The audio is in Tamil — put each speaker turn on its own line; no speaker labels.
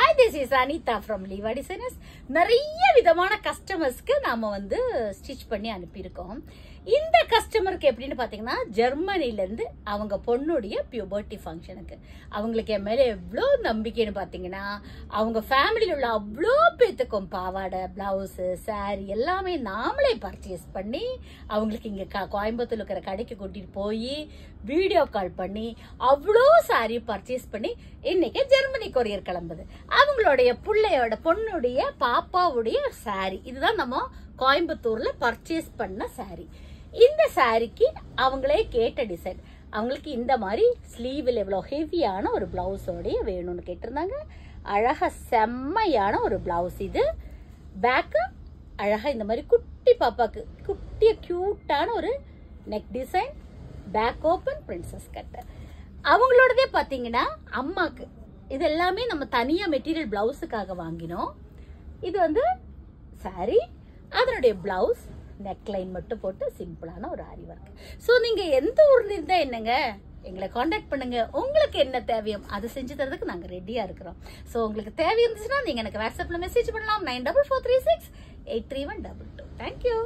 Hi, this is Anita from Liva Designers. நிறைய விதமான கஸ்டமர்ஸ்க்கு நாம வந்து ஸ்டிச் பண்ணி அனுப்பியிருக்கோம். இந்த கஸ்டமருக்கு எப்படின்னு பாத்தீங்கன்னா ஜெர்மனில இருந்து அவங்க பொண்ணுடைய பியூபர்ட்டி ஃபங்க்ஷனுக்கு அவங்களுக்கு என் மேல எவ்வளோ நம்பிக்கைன்னு பாத்தீங்கன்னா அவங்க ஃபேமிலியில் உள்ள அவ்வளோ பேத்துக்கும் பாவாடை பிளவுஸ் சாரி எல்லாமே நாமளே பர்ச்சேஸ் பண்ணி அவங்களுக்கு இங்க கோயம்புத்தூர்ல இருக்கிற கடைக்கு கூட்டிட்டு போய் வீடியோ கால் பண்ணி அவ்வளோ சாரி பர்ச்சேஸ் பண்ணி இன்னைக்கு ஜெர்மனி கொரியர் கிளம்புது. அவங்களுடைய பிள்ளையோட பொண்ணுடைய பாப்பாவுடைய சாரி இதுதான் நம்ம கோயம்புத்தூர்ல பர்ச்சேஸ் பண்ண சாரி. இந்த சாரிக்கு அவங்களே கேட்ட டிசைன் அவங்களுக்கு இந்த மாதிரி ஸ்லீவில் எவ்வளோ ஹெவியான ஒரு பிளவுஸோடைய வேணும்னு கேட்டிருந்தாங்க. அழகா செம்மையான ஒரு பிளவுஸ் இது. பேக்கு அழகா இந்த மாதிரி குட்டி பாப்பாக்கு குட்டிய கியூட்டான ஒரு neck design, back open princess cut. அவங்களோடதே பார்த்தீங்கன்னா அம்மாக்கு இது எல்லாமே நம்ம தனியா மெட்டீரியல் பிளவுஸுக்காக வாங்கினோம். இது வந்து சாரி, அதனுடைய பிளவுஸ் நெக்லைன் மட்டும் போட்டு சிம்பிளான ஒரு ஆரி ஒர்க். ஸோ நீங்க எந்த ஊர்ல இருந்தா என்னங்க எங்களை காண்டாக்ட் பண்ணுங்க. உங்களுக்கு என்ன தேவையோ அதை செஞ்சு தரதுக்கு நாங்க ரெடியா இருக்கிறோம். ஸோ உங்களுக்கு தேவை இருந்துச்சுன்னா நீங்க எனக்கு வாட்ஸ்அப்ல மெசேஜ் பண்ணலாம் 9443683122. தேங்க்யூ.